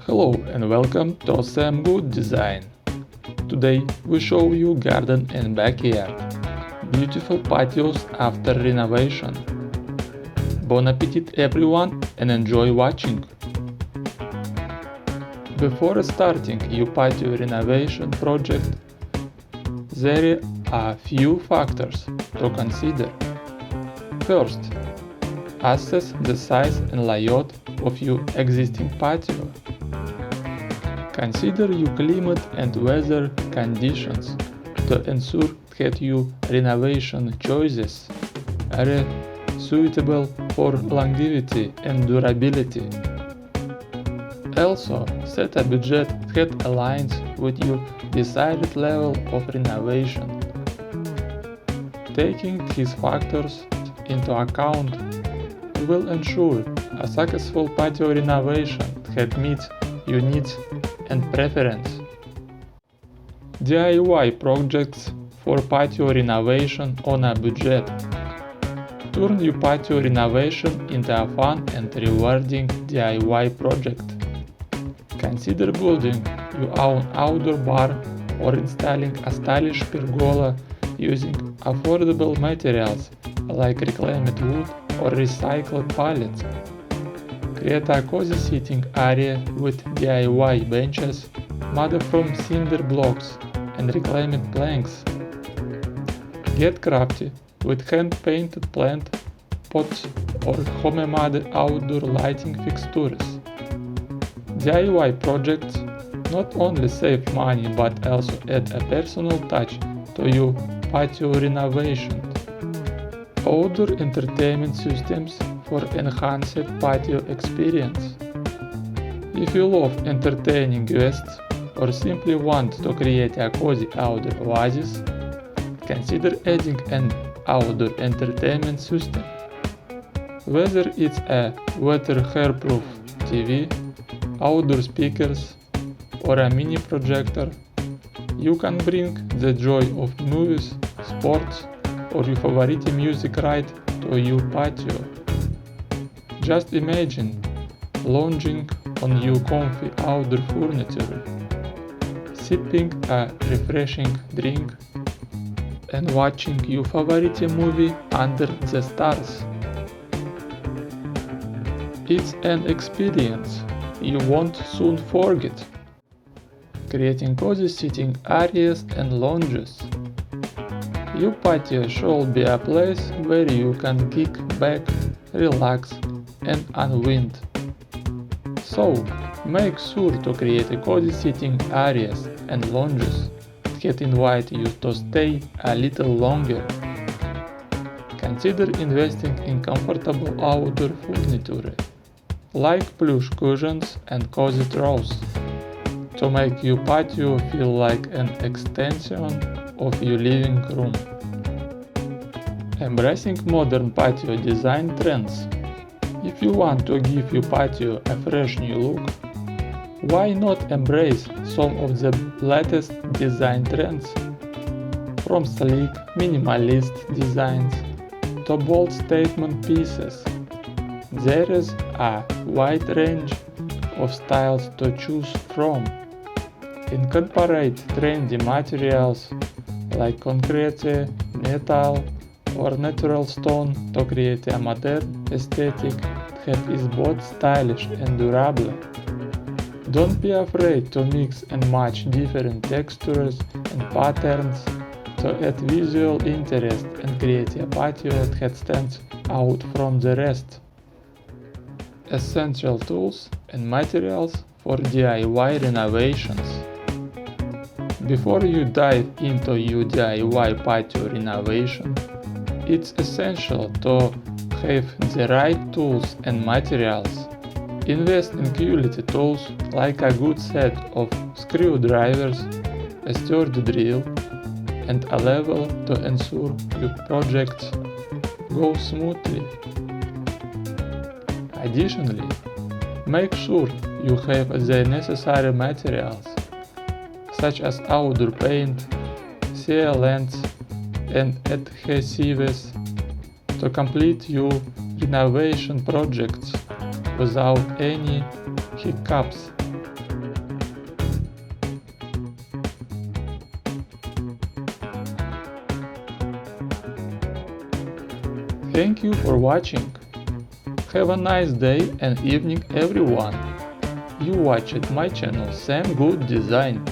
Hello and welcome to Sam Good Design. Today we show you garden and backyard. Beautiful patios after renovation. Bon appetit everyone and enjoy watching. Before starting your patio renovation project, there are few factors to consider. First, assess the size and layout of your existing patio. Consider your climate and weather conditions to ensure that your renovation choices are suitable for longevity and durability. Also, set a budget that aligns with your desired level of renovation. Taking these factors into account will ensure a successful patio renovation that meets your needs and preference. DIY projects for patio renovation on a budget. Turn your patio renovation into a fun and rewarding DIY project. Consider building your own outdoor bar or installing a stylish pergola using affordable materials like reclaimed wood or recycled pallets. Create a cozy seating area with DIY benches made from cinder blocks and reclaimed planks. Get crafty with hand-painted plant pots or homemade outdoor lighting fixtures. DIY projects not only save money but also add a personal touch to your patio renovation. Outdoor entertainment systems for enhanced patio experience. If you love entertaining guests or simply want to create a cozy outdoor oasis, consider adding an outdoor entertainment system. Whether it's a weather-proof TV, outdoor speakers, or a mini projector, you can bring the joy of movies, sports, or your favorite music right to your patio. Just imagine lounging on your comfy outdoor furniture, sipping a refreshing drink, and watching your favorite movie under the stars. It's an experience you won't soon forget. Creating cozy sitting areas and lounges. Your patio should be a place where you can kick back, relax, and unwind. So, make sure to create cozy sitting areas and lounges that invite you to stay a little longer. Consider investing in comfortable outdoor furniture, like plush cushions and cozy throws, to make your patio feel like an extension of your living room. Embracing modern patio design trends. If you want to give your patio a fresh new look, why not embrace some of the latest design trends? From sleek, minimalist designs to bold statement pieces, there is a wide range of styles to choose from. Incorporate trendy materials like concrete, metal, or natural stone to create a modern aesthetic that is both stylish and durable. Don't be afraid to mix and match different textures and patterns to add visual interest and create a patio that stands out from the rest. Essential tools and materials for DIY renovations. Before you dive into your DIY patio renovation, it's essential to have the right tools and materials. Invest in quality tools like a good set of screwdrivers, a sturdy drill, and a level to ensure your projects go smoothly. Additionally, make sure you have the necessary materials, such as outdoor paint, sealants, and adhesives, to complete your renovation projects without any hiccups. Thank you for watching. Have a nice day and evening everyone. You watched my channel Sam Good Design.